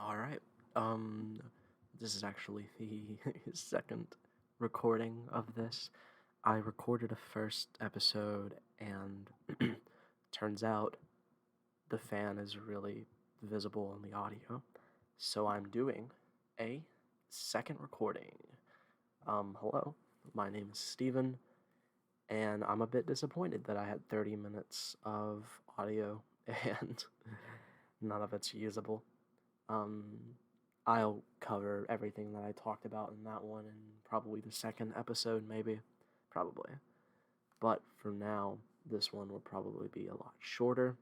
All right. Um, this is actually the second recording of this. I recorded a first episode, and turns out the fan is really visible in the audio, so I'm doing a second recording. Hello, my name is Steven, and I'm a bit disappointed that I had 30 minutes of audio and none of it's usable. Um, I'll cover everything that I talked about in that one in probably the second episode, maybe. Probably. But for now, this one will probably be a lot shorter,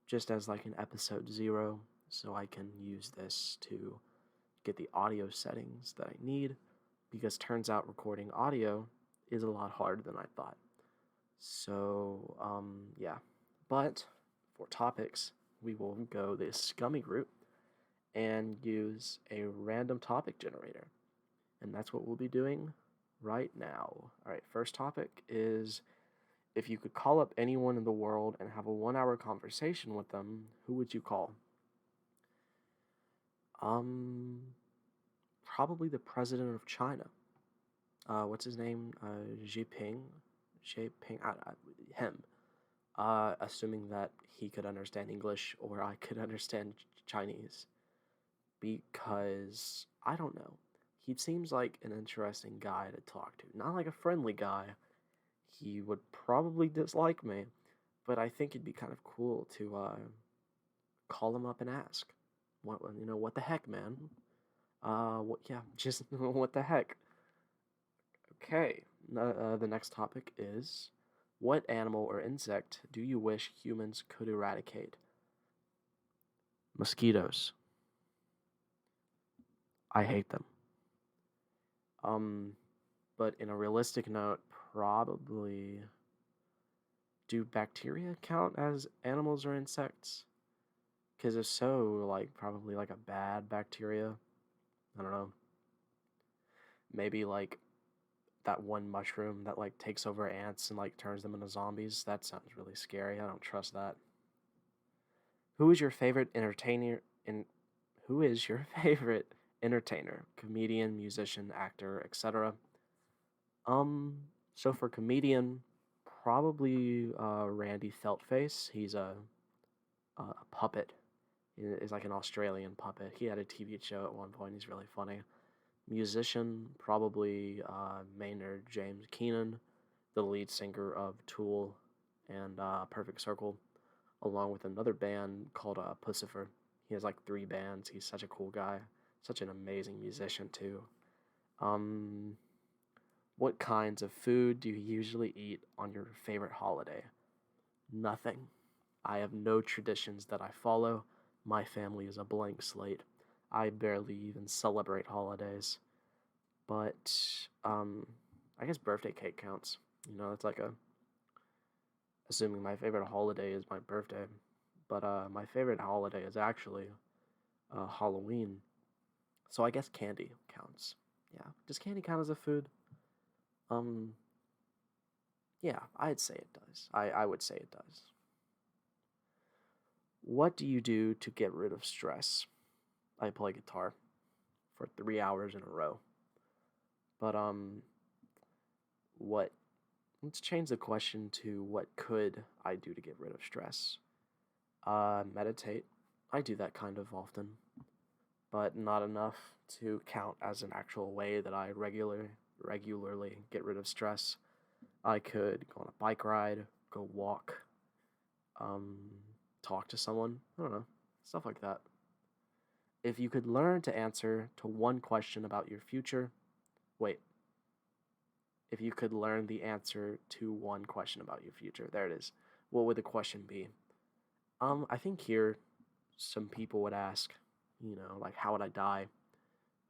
just as like an episode 0, so I can use this to get the audio settings that I need, because turns out recording audio is a lot harder than I thought. So, yeah. But for topics, we will go the scummy route and use a random topic generator. And that's what we'll be doing right now. All right, first topic is, if you could call up anyone in the world and have a 1 hour conversation with them, who would you call? Um, Probably the president of China. What's his name? Jinping. Jinping. Him. Assuming that he could understand English or I could understand Chinese, because I don't know. He seems like an interesting guy to talk to. Not like a friendly guy. He would probably dislike me, but I think it'd be kind of cool to call him up and ask, what the heck, man? Yeah, just what the heck? Okay. The next topic is, what animal or insect do you wish humans could eradicate? Mosquitoes. I hate them. Um, but in a realistic note, probably, do bacteria count as animals or insects? Because if so, like, probably like a bad bacteria. I don't know. Maybe like that one mushroom that like takes over ants and like turns them into zombies. That sounds really scary. I don't trust that. Who is your favorite entertainer in Who is your favorite entertainer? Comedian, musician, actor, etc. Um, so for comedian, probably Randy Feltface. He's a puppet. He's like an Australian puppet. He had a TV show at one point. He's really funny. Musician, probably Maynard James Keenan, the lead singer of Tool and Perfect Circle, along with another band called Pussifer. He has like 3 bands. He's such a cool guy, such an amazing musician too. Um, what kinds of food do you usually eat on your favorite holiday? Nothing. I have no traditions that I follow. My family is a blank slate. I barely even celebrate holidays. But I guess birthday cake counts. It's like a assuming my favorite holiday is my birthday. But my favorite holiday is actually Halloween. So I guess candy counts. Yeah. Does candy count as a food? Um, yeah, I'd say it does. I would say it does. What do you do to get rid of stress? I play guitar for 3 hours in a row. But what? Let's change the question to, what could I do to get rid of stress? Meditate. I do that kind of often, but not enough to count as an actual way that I regularly get rid of stress. I could go on a bike ride, go walk, um, talk to someone. I don't know, stuff like that. If you could learn to answer to one question about your future, wait. If you could learn the answer to one question about your future, there it is. What would the question be? I think here some people would ask, like, how would I die?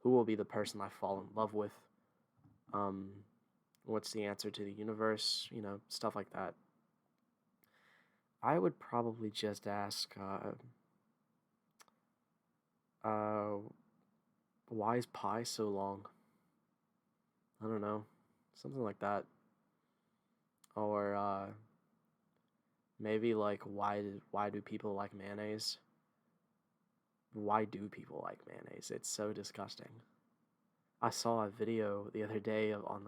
Who will be the person I fall in love with? Um, what's the answer to the universe? Stuff like that. I would probably just ask, uh, why is pi so long? I don't know, something like that. Or maybe like, why do people like mayonnaise? why do people like mayonnaise? It's so disgusting. I saw a video the other day on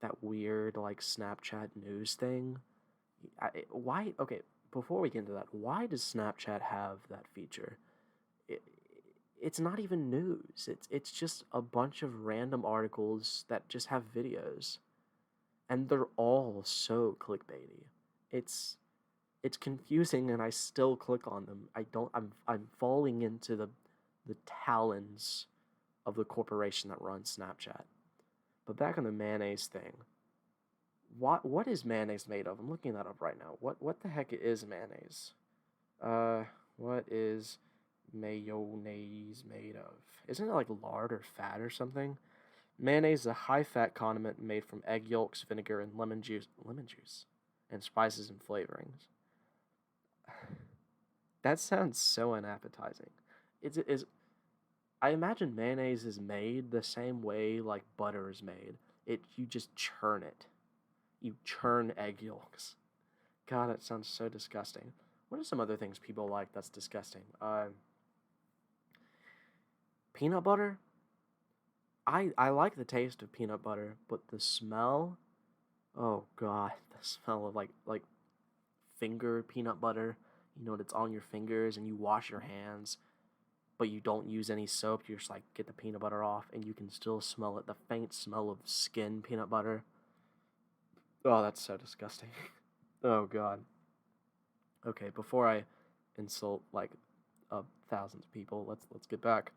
that weird like Snapchat news thing. Why? Okay, before we get into that, why does Snapchat have that feature? It, it's not even news. It's just a bunch of random articles that just have videos, and they're all so clickbaity. It's it's confusing, and I still click on them. I don't. I'm falling into the talons of the corporation that runs Snapchat. But back on the mayonnaise thing, what is mayonnaise made of? I'm looking that up right now. What the heck is mayonnaise? Uh, what is mayonnaise made of? Isn't it like lard or fat or something? Mayonnaise is a high-fat condiment made from egg yolks, vinegar, and lemon juice, and spices and flavorings. That sounds so unappetizing. Is I imagine mayonnaise is made the same way like butter is made. You just churn it. You churn egg yolks. God, that sounds so disgusting. What are some other things people like that's disgusting? Peanut butter. I like the taste of peanut butter, but the smell. Oh God, the smell of like finger peanut butter. You know, it's on your fingers, and you wash your hands, but you don't use any soap. You just like get the peanut butter off, and you can still smell it. The faint smell of skin peanut butter. Oh, that's so disgusting. Oh God. Okay, before I insult like thousands of people, let's get back.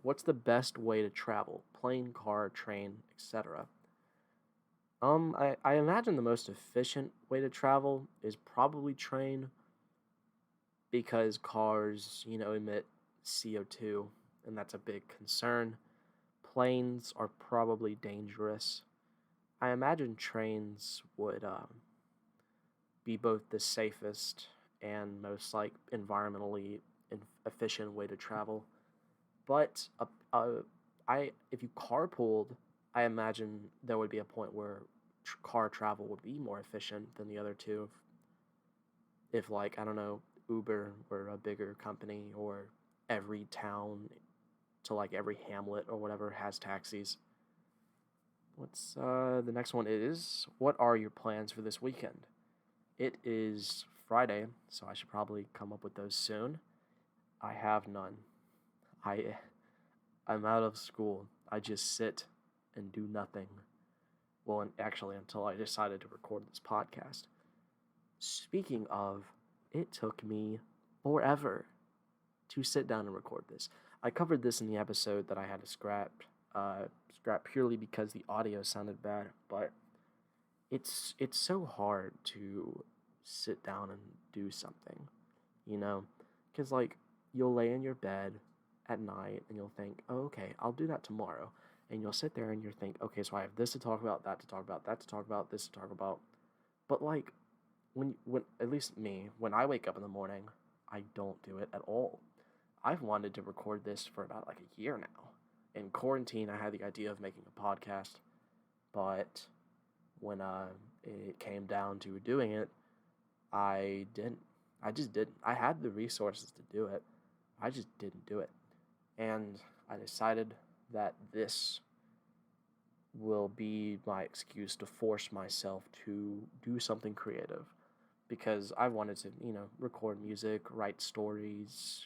What's the best way to travel? Plane, car, train, etc. I imagine the most efficient way to travel is probably train because cars, emit CO2, and that's a big concern. Planes are probably dangerous. I imagine trains would be both the safest and most like environmentally efficient way to travel. But if you carpooled, I imagine there would be a point where car travel would be more efficient than the other two. If like, I don't know, Uber were a bigger company, or every town to like every hamlet or whatever has taxis. What's the next one is, what are your plans for this weekend? It is Friday, so I should probably come up with those soon. I have none. I I'm out of school. I just sit and do nothing. Well, actually, until I decided to record this podcast. Speaking of, it took me forever to sit down and record this. I covered this in the episode that I had to scrap purely because the audio sounded bad, but it's so hard to sit down and do something, you know? Because, like, you'll lay in your bed at night and you'll think, oh, okay, I'll do that tomorrow. And you'll sit there and you'll think, okay, so I have this to talk about, that to talk about, that to talk about, this to talk about. But, like, when at least me, when I wake up in the morning, I don't do it at all. I've wanted to record this for about like a year now. In quarantine, I had the idea of making a podcast, but when it came down to doing it, I didn't. I just didn't. I had the resources to do it. I just didn't do it. And I decided that this will be my excuse to force myself to do something creative, because I wanted to, record music, write stories,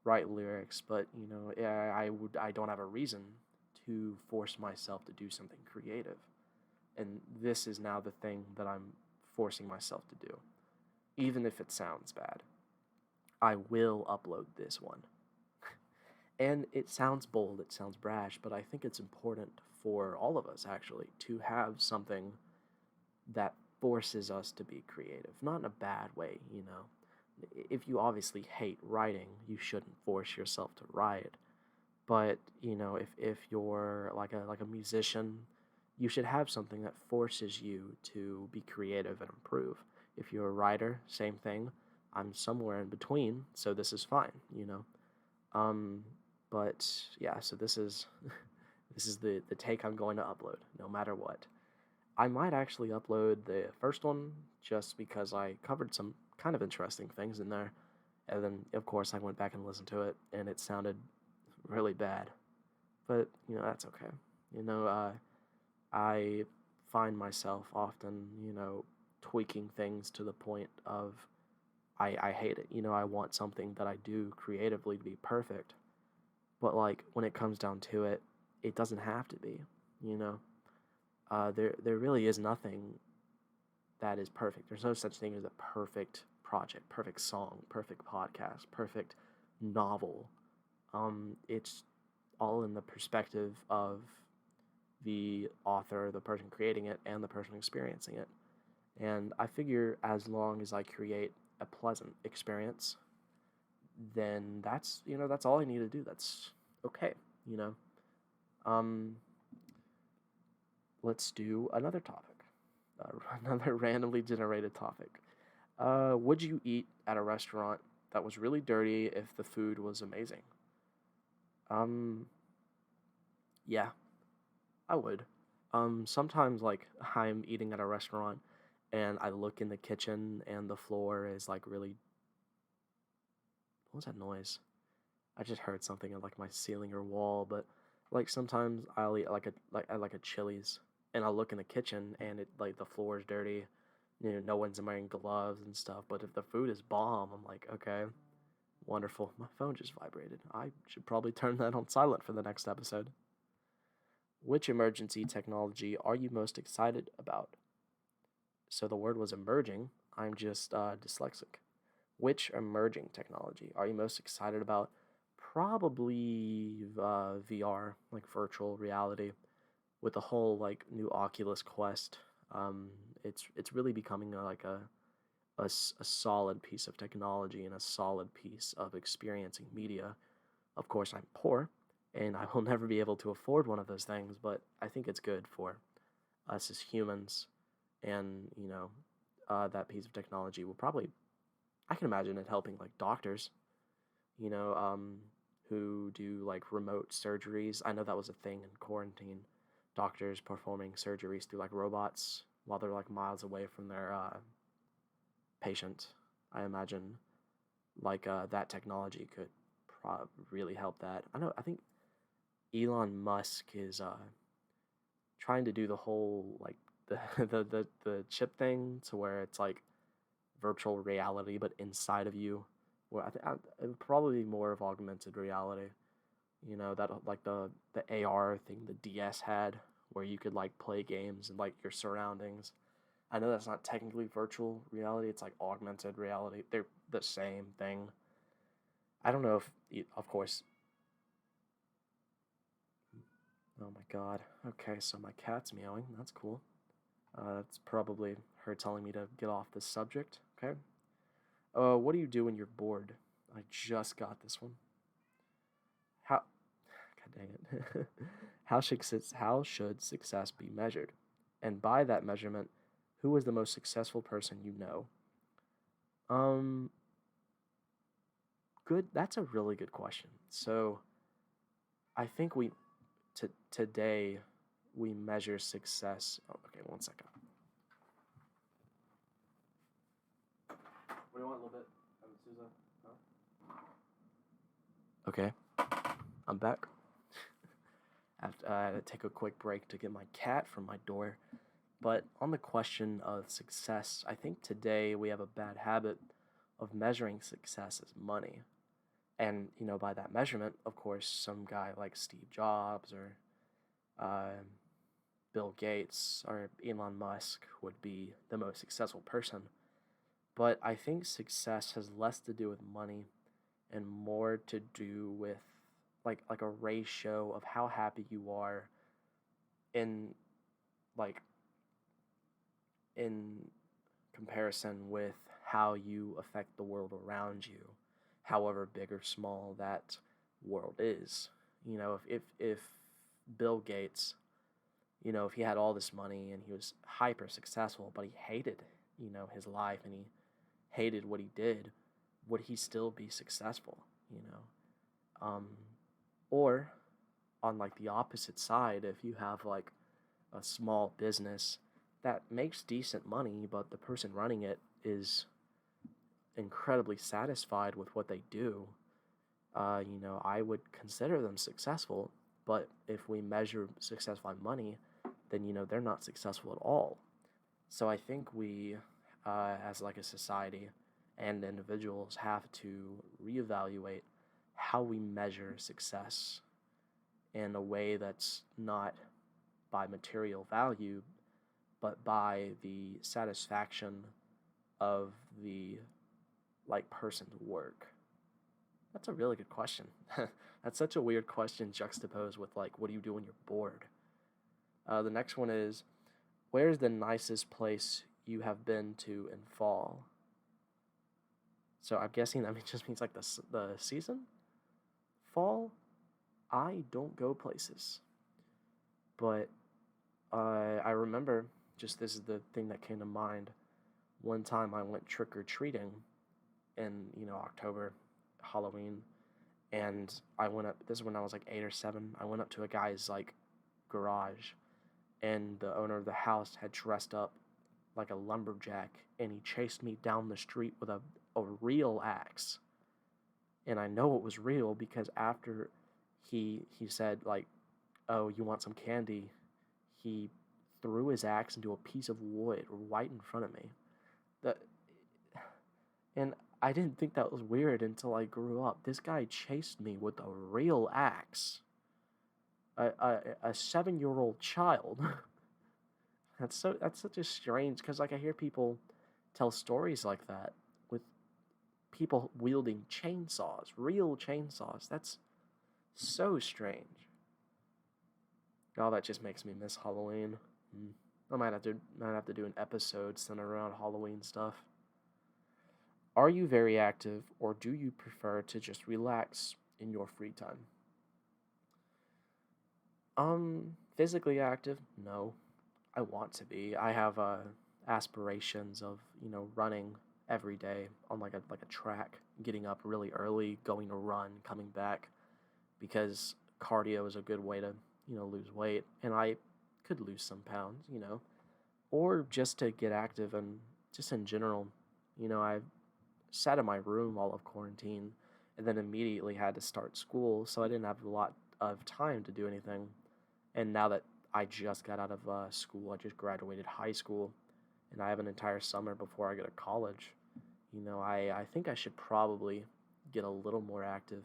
write lyrics, but I don't have a reason to force myself to do something creative. And this is now the thing that I'm forcing myself to do. Even if it sounds bad, I will upload this one. And it sounds bold, it sounds brash, but I think it's important for all of us, actually, to have something that forces us to be creative. Not in a bad way, If you obviously hate writing, you shouldn't force yourself to write. But, if you're like a musician, you should have something that forces you to be creative and improve. If you're a writer, same thing. I'm somewhere in between, so this is fine, But yeah, so this is this is the take I'm going to upload, no matter what. I might actually upload the first one just because I covered some kind of interesting things in there, And then, of course, I went back and listened to it, and it sounded really bad. But, that's okay. You know, I find myself often, tweaking things to the point of I hate it. I want something that I do creatively to be perfect. But, like, when it comes down to it, it doesn't have to be, you know? There really is nothing that is perfect. There's no such thing as a perfect project, perfect song, perfect podcast, perfect novel. It's all in the perspective of the author, the person creating it, and the person experiencing it. And I figure as long as I create a pleasant experience, then that's all I need to do. That's okay, you know. Um, let's do another topic, another randomly generated topic. Would you eat at a restaurant that was really dirty if the food was amazing? Um, yeah, I would. Sometimes like I'm eating at a restaurant and I look in the kitchen and the floor is like really. What was that noise? I just heard something on like my ceiling or wall, but like sometimes I'll eat like a Chili's and I'll look in the kitchen and it like the floor is dirty. No one's wearing gloves and stuff. But if the food is bomb, I'm like, okay, wonderful. My phone just vibrated. I should probably turn that on silent for the next episode. Which emergency technology are you most excited about? So the word was emerging. I'm just dyslexic. Which emerging technology are you most excited about? Probably VR, like virtual reality, with the whole like new Oculus Quest. It's really becoming a solid piece of technology and a solid piece of experiencing media. Of course, I'm poor, and I will never be able to afford one of those things, but I think it's good for us as humans, and that piece of technology will probably. I can imagine it helping like doctors, you know, um, who do like remote surgeries. I know that was a thing in quarantine. Doctors performing surgeries through like robots while they're like miles away from their patient. I imagine like that technology could really help that. I think Elon Musk is trying to do the whole like the the chip thing to where it's like virtual reality but inside of you. Well, I think it would probably be more of augmented reality. That like the AR thing the DS had, where you could like play games and like your surroundings. I know that's not technically virtual reality; it's like augmented reality. They're the same thing. I don't know if, of course. Oh my god. Okay, so my cat's meowing. That's cool. That's probably her telling me to get off this subject. Okay. What do you do when you're bored? I just got this one. How? God dang it. How should success be measured? And by that measurement, who is the most successful person you know? Um, good. That's a really good question. So I think today we measure success. Oh, okay, 1 second. What do you want a little bit, Susan? Huh? Okay, I'm back. I had to take a quick break to get my cat from my door. But on the question of success, I think today we have a bad habit of measuring success as money. And, by that measurement, of course, some guy like Steve Jobs or uh, Bill Gates or Elon Musk would be the most successful person. But I think success has less to do with money and more to do with like a ratio of how happy you are in like in comparison with how you affect the world around you, however big or small that world is. If Bill Gates, if he had all this money and he was hyper successful, but he hated, his life and he hated what he did, would he still be successful? Um, or on like the opposite side, if you have like a small business that makes decent money, but the person running it is incredibly satisfied with what they do, I would consider them successful. But if we measure success by money, then they're not successful at all. So I think we, as like a society and individuals, have to reevaluate how we measure success in a way that's not by material value, but by the satisfaction of the person's work. That's a really good question. That's such a weird question juxtaposed with what do you do when you're bored? The next one is, where's the nicest place you have been to in fall? So I'm guessing that just means the season? Fall? I don't go places. But I remember, just this is the thing that came to mind. One time I went trick-or-treating in, October, Halloween, and I went up, this is when I was 8 or 7, I went up to a guy's garage, and the owner of the house had dressed up like a lumberjack, and he chased me down the street with a real axe. And I know it was real because after he said oh, you want some candy, he threw his axe into a piece of wood right in front of me. And I didn't think that was weird until I grew up. This guy chased me with a real axe. A 7-year-old child. That's such a strange, because I hear people tell stories like that with people wielding chainsaws, real chainsaws. That's so strange. Oh, that just makes me miss Halloween. I might have to do an episode centered around Halloween stuff. Are you very active, or do you prefer to just relax in your free time? Physically active? No. I want to be. I have aspirations of, running every day on a track, getting up really early, going to run, coming back, because cardio is a good way to, lose weight, and I could lose some pounds, or just to get active and just in general. I sat in my room all of quarantine and then immediately had to start school, so I didn't have a lot of time to do anything. And now that I just got out of school, I just graduated high school, and I have an entire summer before I go to college. I think I should probably get a little more active.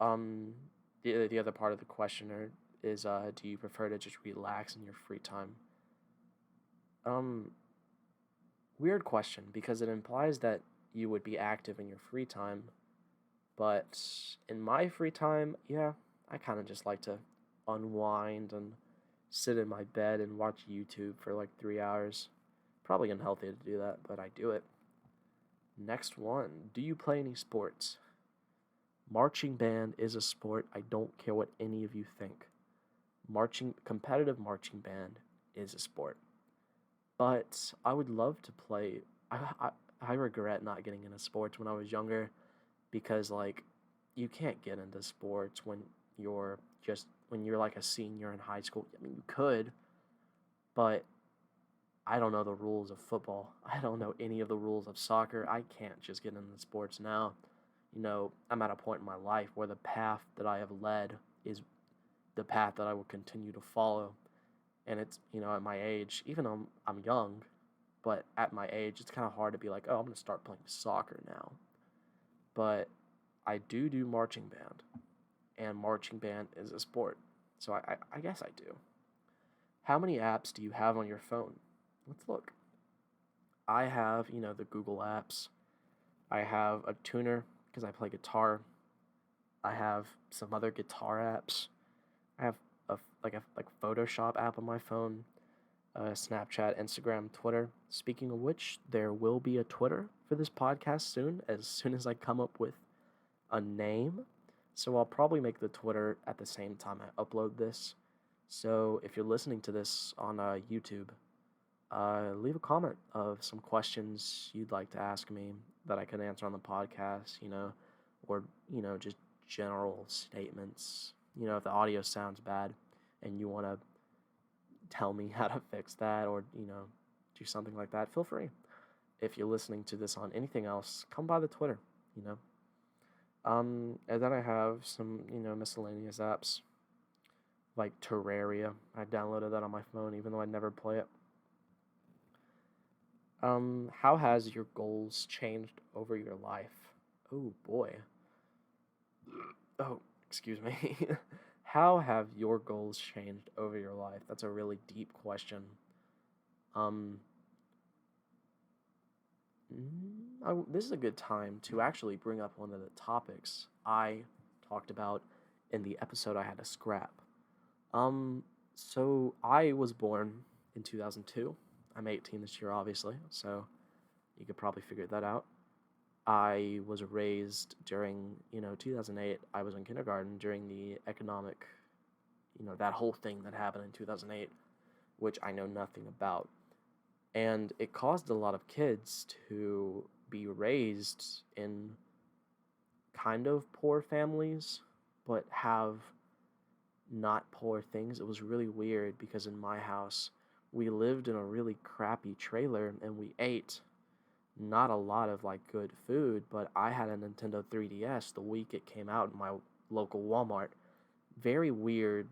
The other part of the questioner is, do you prefer to just relax in your free time? Weird question, because it implies that you would be active in your free time, but in my free time, yeah, I kind of just like to unwind and sit in my bed and watch YouTube for 3 hours. Probably unhealthy to do that, but I do it. Next one, do you play any sports? Marching band is a sport. I don't care what any of you think. Competitive marching band is a sport. But I would love to play. I regret not getting into sports when I was younger, because you can't get into sports when you're a senior in high school. I mean, you could, but I don't know the rules of football. I don't know any of the rules of soccer. I can't just get into sports now. I'm at a point in my life where the path that I have led is the path that I will continue to follow. And it's, at my age, even though I'm young, but at my age, it's kind of hard to be oh, I'm going to start playing soccer now. But I do marching band, and marching band is a sport. So I guess I do. How many apps do you have on your phone? Let's look. I have, the Google apps. I have a tuner because I play guitar. I have some other guitar apps. I have a Photoshop app on my phone, Snapchat, Instagram, Twitter. Speaking of which, there will be a Twitter for this podcast soon as I come up with a name. So I'll probably make the Twitter at the same time I upload this. So if you're listening to this on YouTube, leave a comment of some questions you'd like to ask me that I can answer on the podcast, or, just general statements. If the audio sounds bad and you want to tell me how to fix that, or, do something like that, feel free. if you're listening to this on anything else, come by the Twitter, you know. And then I have some, miscellaneous apps like Terraria. I downloaded that on my phone, even though I never play it. How has your goals changed over your life? Oh boy. Oh, excuse me. How have your goals changed over your life? That's a really deep question. Um, this is a good time to actually bring up one of the topics I talked about in the episode I had to scrap. So I was born in 2002. I'm 18 this year, obviously, so you could probably figure that out. I was raised during, 2008. I was in kindergarten during the economic, that whole thing that happened in 2008, which I know nothing about. And it caused a lot of kids to be raised in kind of poor families, but have not poor things. It was really weird because in my house, we lived in a really crappy trailer and we ate not a lot of like good food, but I had a Nintendo 3DS the week it came out in my local Walmart. Very weird,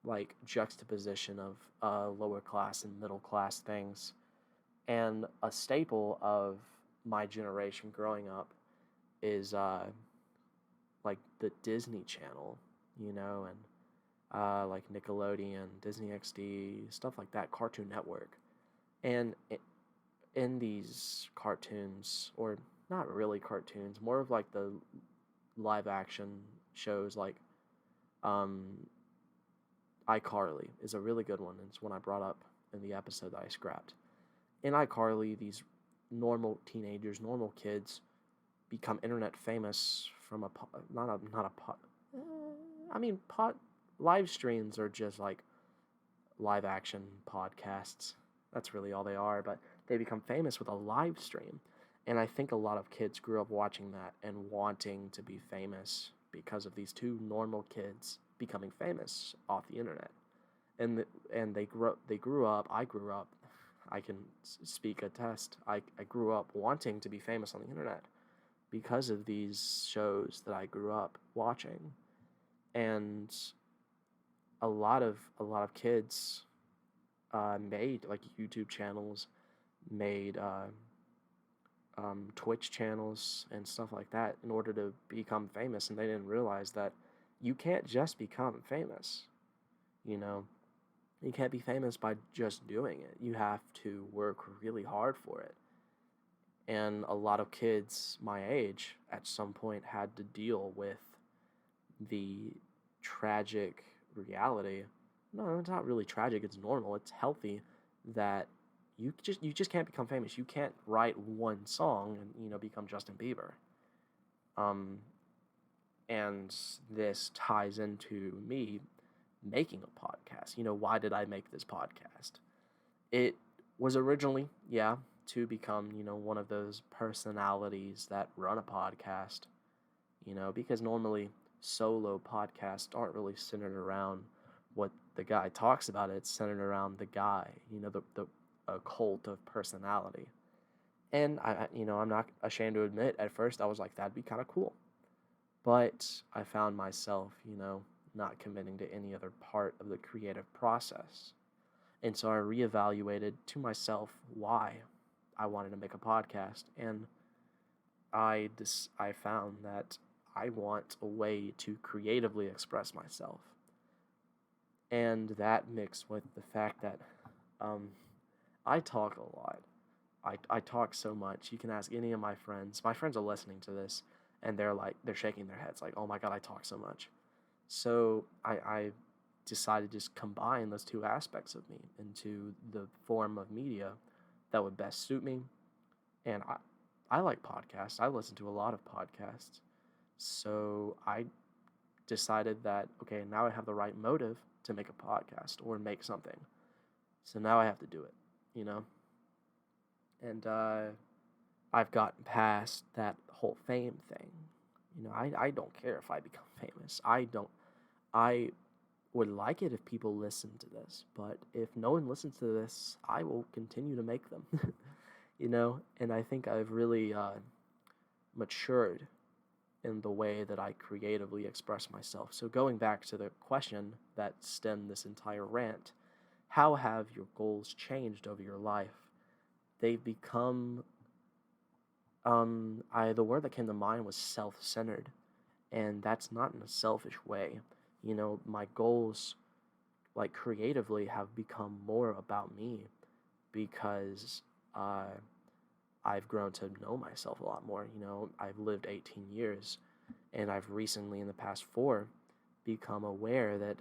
like juxtaposition of lower class and middle class things. And a staple of my generation growing up is like the Disney Channel, and like Nickelodeon, Disney XD, stuff like that, Cartoon Network. And in these cartoons, or not really cartoons, more of like the live action shows, like iCarly is a really good one. It's one I brought up in the episode that I scrapped. In iCarly, these normal teenagers, normal kids, become internet famous from live streams are just like live action podcasts. That's really all they are, but they become famous with a live stream. And I think a lot of kids grew up watching that and wanting to be famous because of these two normal kids becoming famous off the internet. And they grew up, I can attest, I grew up wanting to be famous on the internet because of these shows that I grew up watching. And a lot of kids made like YouTube channels, made Twitch channels and stuff like that in order to become famous, and they didn't realize that you can't just become famous. You can't be famous by just doing it. You have to work really hard for it. And a lot of kids my age at some point had to deal with the tragic reality. No, it's not really tragic. It's normal. It's healthy that you just can't become famous. You can't write one song and become Justin Bieber. And this ties into me making a podcast. Why did I make this podcast? It was originally, to become, one of those personalities that run a podcast, because normally solo podcasts aren't really centered around what the guy talks about. It's centered around the guy, the a cult of personality. And I'm not ashamed to admit, at first I was like, that'd be kind of cool. But I found myself, not committing to any other part of the creative process. And so I reevaluated to myself why I wanted to make a podcast. And I found that I want a way to creatively express myself. And that mixed with the fact that I talk a lot. I talk so much. You can ask any of my friends. My friends are listening to this, and they're shaking their heads like, oh my God, I talk so much. So I decided to just combine those two aspects of me into the form of media that would best suit me. And I like podcasts. I listen to a lot of podcasts. So I decided that, okay, now I have the right motive to make a podcast or make something. So now I have to do it, And I've gotten past that whole fame thing. I don't care if I become famous. I would like it if people listen to this, but if no one listens to this, I will continue to make them. and I think I've really matured in the way that I creatively express myself. So, going back to the question that stemmed this entire rant, how have your goals changed over your life? They've become, the word that came to mind was self centered, and that's not in a selfish way. My goals, like creatively, have become more about me because uh, I've grown to know myself a lot more. I've lived 18 years, and I've recently, in the past 4, become aware that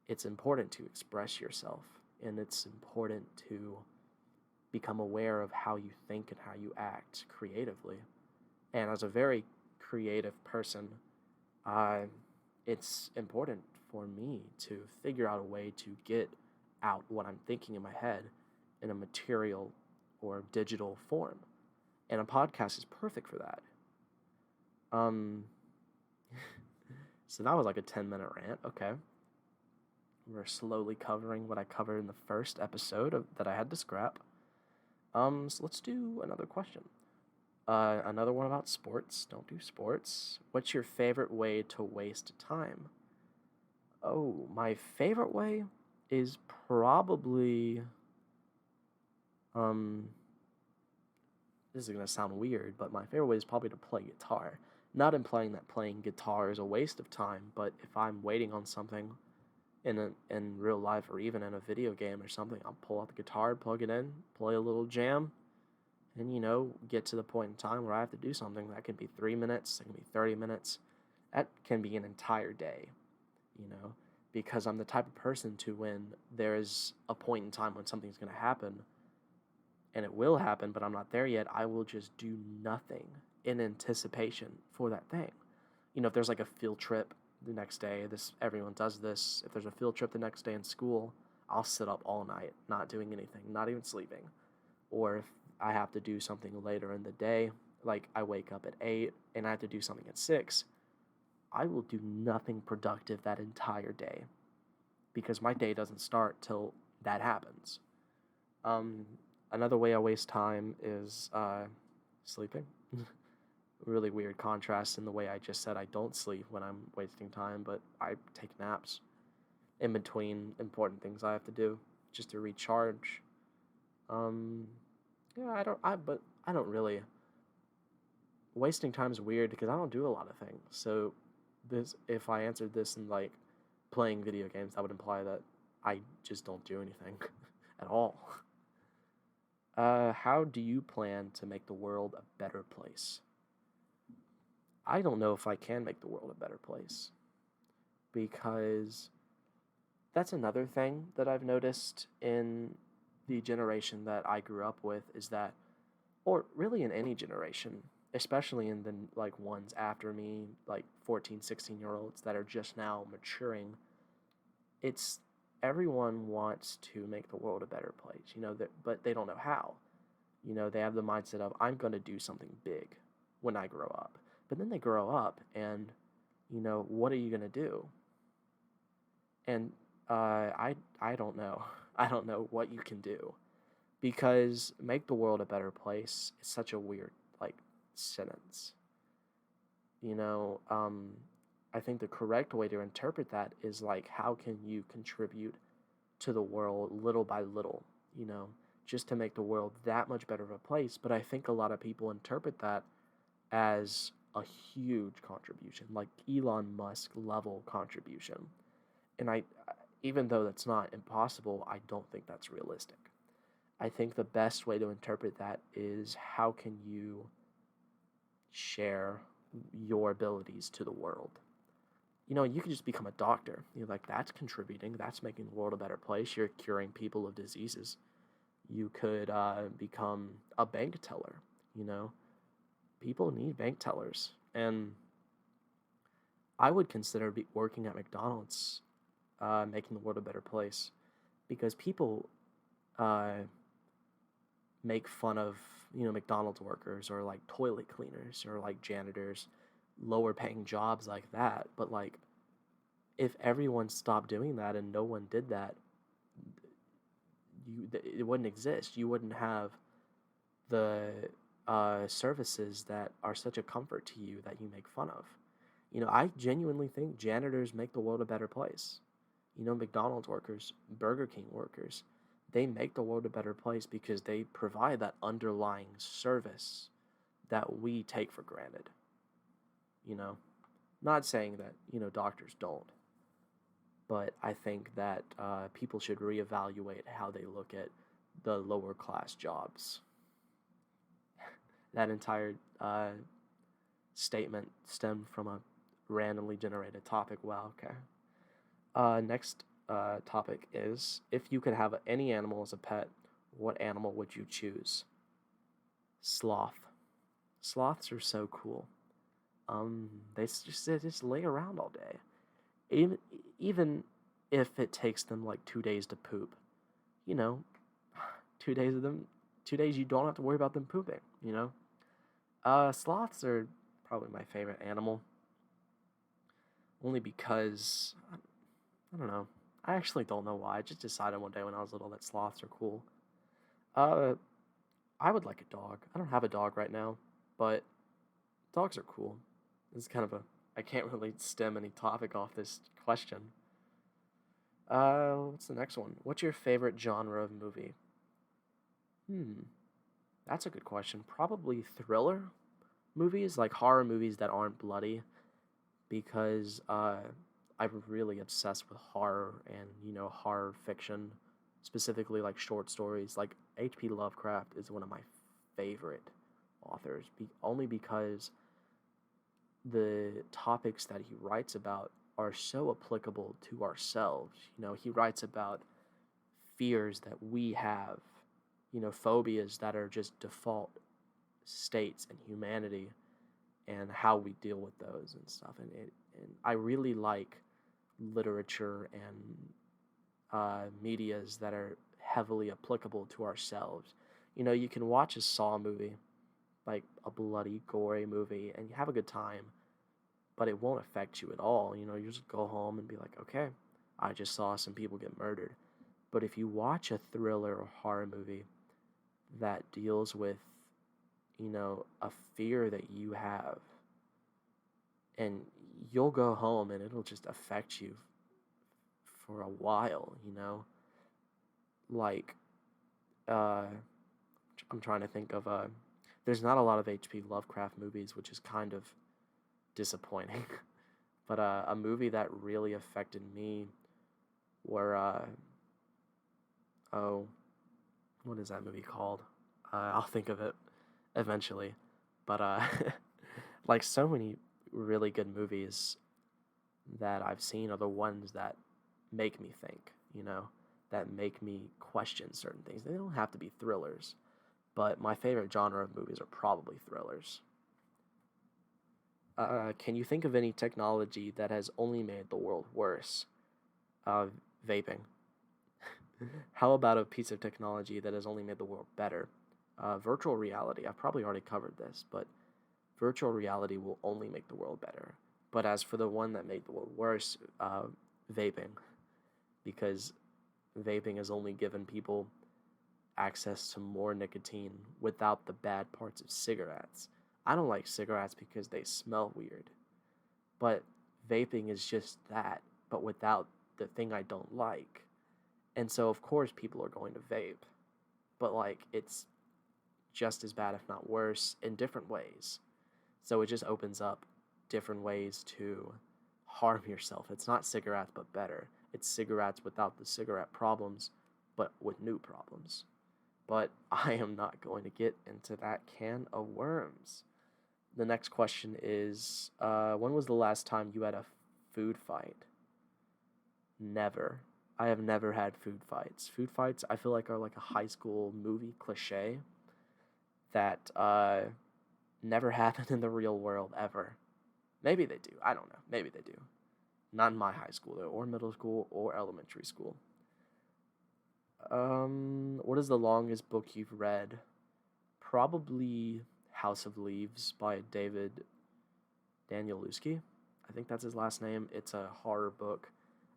it's important to express yourself, and it's important to become aware of how you think and how you act creatively. And as a very creative person, uh, it's important for me to figure out a way to get out what I'm thinking in my head in a material or digital form. And a podcast is perfect for that. Um, so that was like a 10-minute rant. Okay. We're slowly covering what I covered in the first episode that I had to scrap. So let's do another question. Another one about sports. Don't do sports. What's your favorite way to waste time? Oh, my favorite way is probably, um, this is going to sound weird, but my favorite way is probably to play guitar. Not implying that playing guitar is a waste of time, but if I'm waiting on something in real life or even in a video game or something, I'll pull out the guitar, plug it in, play a little jam, and get to the point in time where I have to do something. That can be 3 minutes, that can be 30 minutes, that can be an entire day, because I'm the type of person to, when there's a point in time when something's going to happen, and it will happen, but I'm not there yet, I will just do nothing in anticipation for that thing. If there's like a field trip the next day, everyone does this. If there's a field trip the next day in school, I'll sit up all night, not doing anything, not even sleeping. Or if I have to do something later in the day, like I wake up at 8 and I have to do something at 6, I will do nothing productive that entire day because my day doesn't start till that happens. Another way I waste time is sleeping. Really weird contrast in the way I just said I don't sleep when I'm wasting time, but I take naps in between important things I have to do just to recharge. Yeah, but I don't really. Wasting time is weird because I don't do a lot of things. So if I answered this in like playing video games, that would imply that I just don't do anything at all. How do you plan to make the world a better place? I don't know if I can make the world a better place, because that's another thing that I've noticed in the generation that I grew up with, is that, or really in any generation, especially in the like ones after me, like 14, 16-year-olds that are just now maturing, it's everyone wants to make the world a better place, but they don't know how. They have the mindset of, I'm going to do something big when I grow up. But then they grow up and, what are you going to do? And I don't know. I don't know what you can do, because make the world a better place is such a weird, sentence. I think the correct way to interpret that is how can you contribute to the world little by little, just to make the world that much better of a place. But I think a lot of people interpret that as a huge contribution, like Elon Musk level contribution. And even though that's not impossible, I don't think that's realistic. I think the best way to interpret that is, how can you share your abilities to the world? You can just become a doctor. That's contributing. That's making the world a better place. You're curing people of diseases. You could become a bank teller. People need bank tellers. And I would consider working at McDonald's, making the world a better place, because people make fun of, McDonald's workers, or toilet cleaners, or janitors, lower paying jobs like that. But if everyone stopped doing that and no one did that, it wouldn't exist. You wouldn't have the services that are such a comfort to you that you make fun of. I genuinely think janitors make the world a better place. McDonald's workers, Burger King workers, they make the world a better place because they provide that underlying service that we take for granted. You know, Not saying that, doctors don't, but I think that people should reevaluate how they look at the lower class jobs. That entire statement stemmed from a randomly generated topic. Wow, okay. Next topic is, if you could have any animal as a pet, what animal would you choose? Sloth. Sloths are so cool. They just lay around all day. Even if it takes them like 2 days to poop, you know, 2 days of them, 2 days you don't have to worry about them pooping. Sloths are probably my favorite animal, only because I don't know. I actually don't know why. I just decided one day when I was little that sloths are cool. Uh, I would like a dog. I don't have a dog right now, but dogs are cool. It's kind of a I can't really stem any topic off this question. What's the next one? What's your favorite genre of movie? Hmm, that's a good question. Probably thriller movies, like horror movies that aren't bloody, because I'm really obsessed with horror and horror fiction, specifically like short stories. Like H.P. Lovecraft is one of my favorite authors, only because the topics that he writes about are so applicable to ourselves. He writes about fears that we have, phobias that are just default states in humanity, and how we deal with those and stuff. And I really like literature and medias that are heavily applicable to ourselves. You can watch a Saw movie, like a bloody, gory movie, and you have a good time, but it won't affect you at all. You just go home and be like, okay, I just saw some people get murdered. But if you watch a thriller or horror movie that deals with, a fear that you have, and you'll go home and it'll just affect you for a while. Like, uh, I'm trying to think of there's not a lot of H.P. Lovecraft movies, which is kind of disappointing. But a movie that really affected me were oh, what is that movie called? I'll think of it eventually. But like so many really good movies that I've seen are the ones that make me think, that make me question certain things. They don't have to be thrillers, but my favorite genre of movies are probably thrillers. Can you think of any technology that has only made the world worse? Uh, Vaping. How about a piece of technology that has only made the world better? Virtual reality. I've probably already covered this, but virtual reality will only make the world better. But as for the one that made the world worse, vaping. Because vaping has only given people access to more nicotine without the bad parts of cigarettes. I don't like cigarettes because they smell weird. But vaping is just that, but without the thing I don't like. And so, of course, people are going to vape. But, it's just as bad, if not worse, in different ways. So it just opens up different ways to harm yourself. It's not cigarettes, but better. It's cigarettes without the cigarette problems, but with new problems. But I am not going to get into that can of worms. The next question is, when was the last time you had a food fight? Never. I have never had food fights. Food fights, I feel like, are like a high school movie cliche that never happen in the real world ever. Maybe they do. I don't know. Maybe they do. Not in my high school, though, or middle school, or elementary school. What is the longest book you've read? Probably House of Leaves by David Danielewski. I think that's his last name. It's a horror book.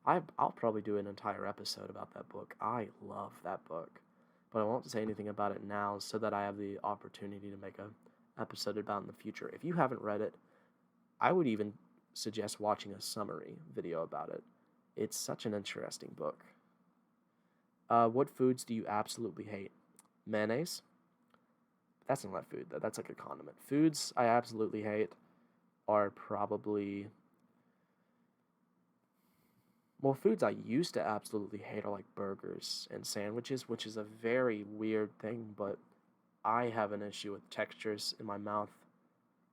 I'll probably do an entire episode about that book. I love that book. but I won't say anything about it now so that I have the opportunity to make a episode about it in the future. If you haven't read it, I would even suggest watching a summary video about it. It's such an interesting book. What foods do you absolutely hate? Mayonnaise? That's not a food, though. That's like a condiment. Foods I absolutely hate are probably... Well, foods I used to absolutely hate are like burgers and sandwiches, which is a very weird thing, but I have an issue with textures in my mouth.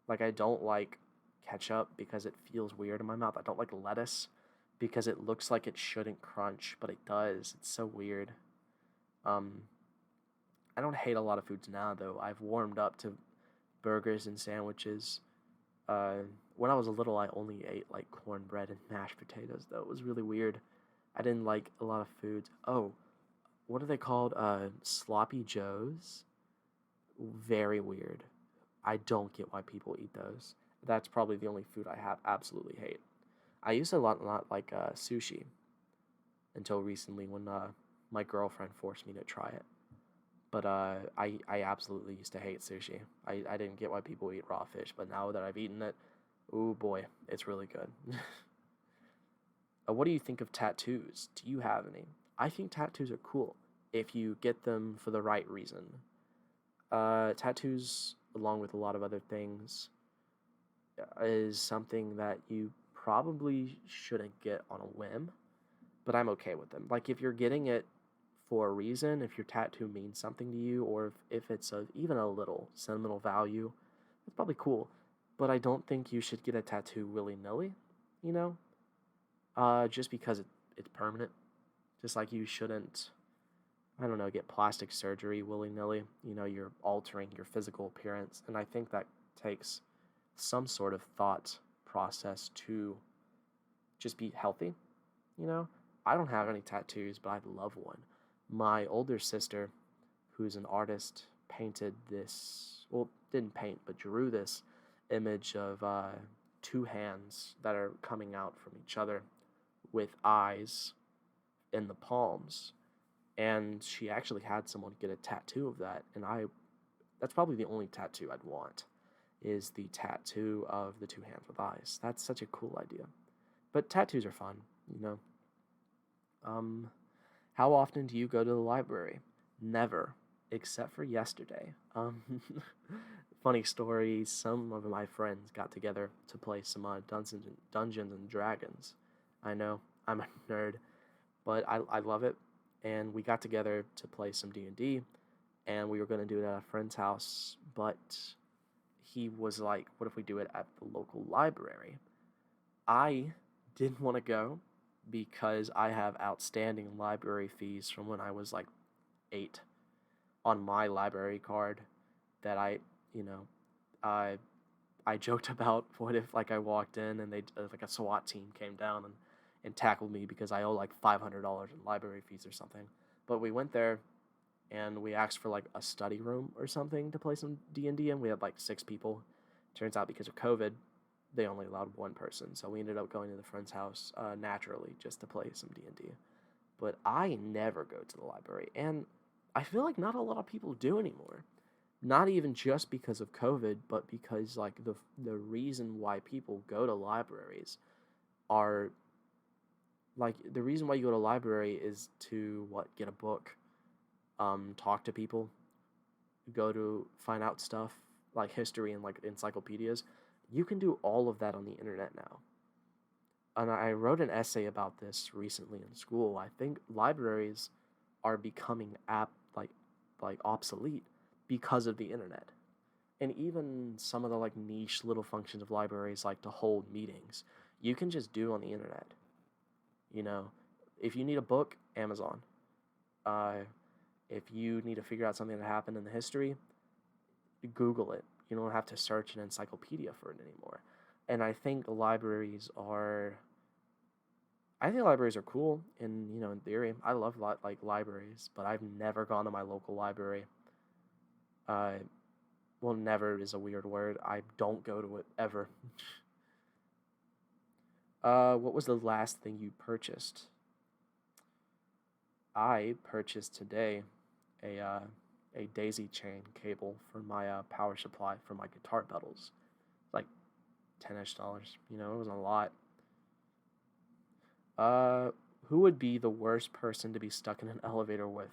Like, I don't like ketchup because it feels weird in my mouth. I don't like lettuce because it looks like it shouldn't crunch, but it does. It's so weird. Um, I don't hate a lot of foods now, though. I've warmed up to burgers and sandwiches. Uh, when I was little, I only ate like cornbread and mashed potatoes, though. It was really weird. I didn't like a lot of foods. Oh, what are they called? Sloppy Joes? Very weird. I don't get why people eat those. That's probably the only food I have absolutely hate. I used to not like sushi until recently when my girlfriend forced me to try it. But I absolutely used to hate sushi. I didn't get why people eat raw fish, but now that I've eaten it, ooh boy, it's really good. What do you think of tattoos? Do you have any? I think tattoos are cool if you get them for the right reason. Tattoos, along with a lot of other things, is something that you probably shouldn't get on a whim, but I'm okay with them. Like, if you're getting it for a reason, if your tattoo means something to you, or if it's even a little sentimental value, it's probably cool. But I don't think you should get a tattoo willy-nilly, you know? Just because it's permanent. Just like you shouldn't, I don't know, get plastic surgery willy-nilly. You know, you're altering your physical appearance, and I think that takes some sort of thought process to just be healthy, you know? I don't have any tattoos, but I'd love one. My older sister, who's an artist, painted this, well, didn't paint, but drew this image of two hands that are coming out from each other with eyes in the palms. And she actually had someone get a tattoo of that, and that's probably the only tattoo I'd want, is the tattoo of the two hands with eyes. That's such a cool idea. But tattoos are fun, you know? How often do you go to the library? Never, except for yesterday. Funny story, some of my friends got together to play some Dungeons and Dragons. I know, I'm a nerd, but I love it. And we got together to play some D&D, and we were going to do it at a friend's house, but he was like, what if we do it at the local library? I didn't want to go because I have outstanding library fees from when I was like 8 on my library card that you know, I joked about what if like I walked in and they like a SWAT team came down and tackled me because I owe like $500 in library fees or something. But we went there and we asked for like a study room or something to play some D&D, and we had like 6 people. Turns out because of COVID, they only allowed one person, so we ended up going to the friend's house naturally just to play some D&D. But I never go to the library, and I feel like not a lot of people do anymore. Not even just because of COVID, but because like the reason why people go to libraries are like the reason why you go to library is to get a book, talk to people, go to find out stuff like history and like encyclopedias. You can do all of that on the internet now. And I wrote an essay about this recently in school. I think libraries are becoming like obsolete because of the internet. And even some of the like niche little functions of libraries, like to hold meetings, you can just do on the internet. You know, if you need a book, Amazon. If you need to figure out something that happened in the history, Google it. You don't have to search an encyclopedia for it anymore. And I think libraries are cool in theory. I love like libraries, but I've never gone to my local library. Well, never is a weird word. I don't go to it ever. What was the last thing you purchased? I purchased today a daisy chain cable for my power supply for my guitar pedals. Like $10-ish. You know, it wasn't a lot. Who would be the worst person to be stuck in an elevator with?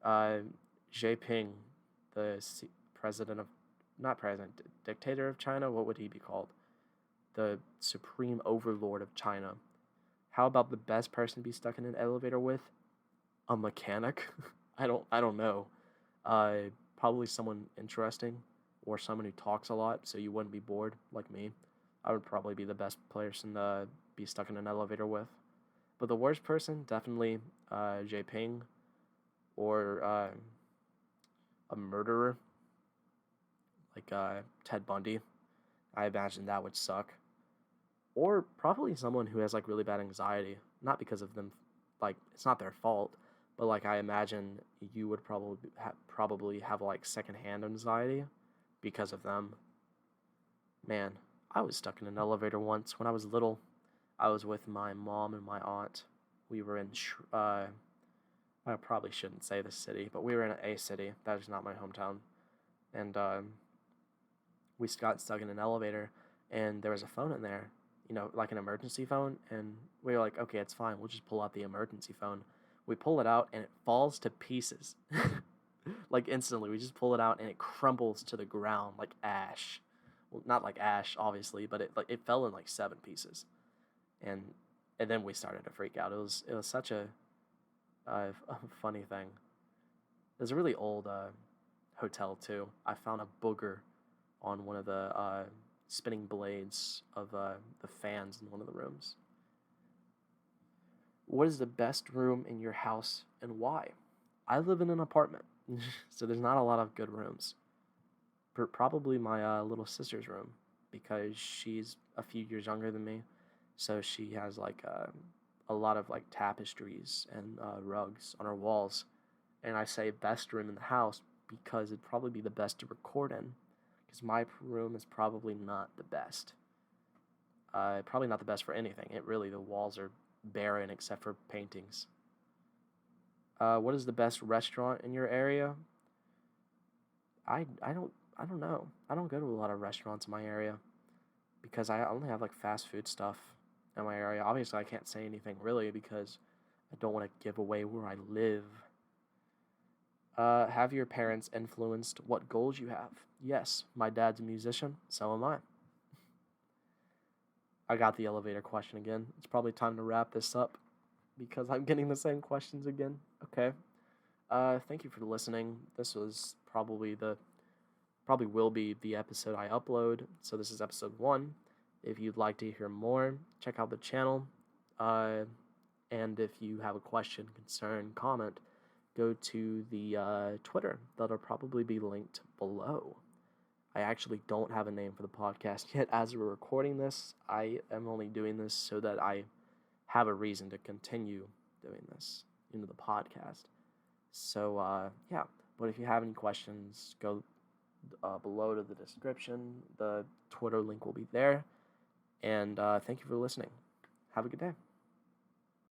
Jinping, the president of, not president, dictator of China. What would he be called? The supreme overlord of China. How about the best person to be stuck in an elevator with? A mechanic. I don't know. Probably someone interesting, or someone who talks a lot, so you wouldn't be bored like me. I would probably be the best person to be stuck in an elevator with. But the worst person, definitely Jinping, or a murderer like Ted Bundy. I imagine that would suck. Or probably someone who has like really bad anxiety, not because of them, like it's not their fault, but like I imagine you would probably have like secondhand anxiety because of them. Man, I was stuck in an elevator once when I was little. I was with my mom and my aunt. We were in I probably shouldn't say the city, but we were in a city that is not my hometown, and we got stuck in an elevator, and there was a phone in there, you know, like an emergency phone, and we were like, okay, it's fine, we'll just pull out the emergency phone. We pull it out, and it falls to pieces, like instantly. We just pull it out, and it crumbles to the ground like ash. Well, not like ash, obviously, but it fell in like 7 pieces, and then we started to freak out. It was such a funny thing. There's a really old hotel too. I found a booger on one of the spinning blades of the fans in one of the rooms. What is the best room in your house and why? I live in an apartment, so there's not a lot of good rooms. Probably my little sister's room, because she's a few years younger than me, so she has like a lot of like tapestries and rugs on her walls. And I say best room in the house because it'd probably be the best to record in, because my room is probably not the best. Probably not the best for anything. The walls are barren except for paintings. What is the best restaurant in your area? I don't know. I don't go to a lot of restaurants in my area because I only have like fast food stuff in my area. Obviously, I can't say anything really because I don't want to give away where I live. Have your parents influenced what goals you have? Yes, my dad's a musician, so am I. I got the elevator question again. It's probably time to wrap this up because I'm getting the same questions again. Okay. Thank you for listening. This was probably will be the episode I upload. So this is episode 1. If you'd like to hear more, check out the channel. And if you have a question, concern, comment, go to the Twitter. That'll probably be linked below. I actually don't have a name for the podcast yet. As we're recording this, I am only doing this so that I have a reason to continue doing this, the podcast. So, yeah. But if you have any questions, go below to the description. The Twitter link will be there. And thank you for listening. Have a good day.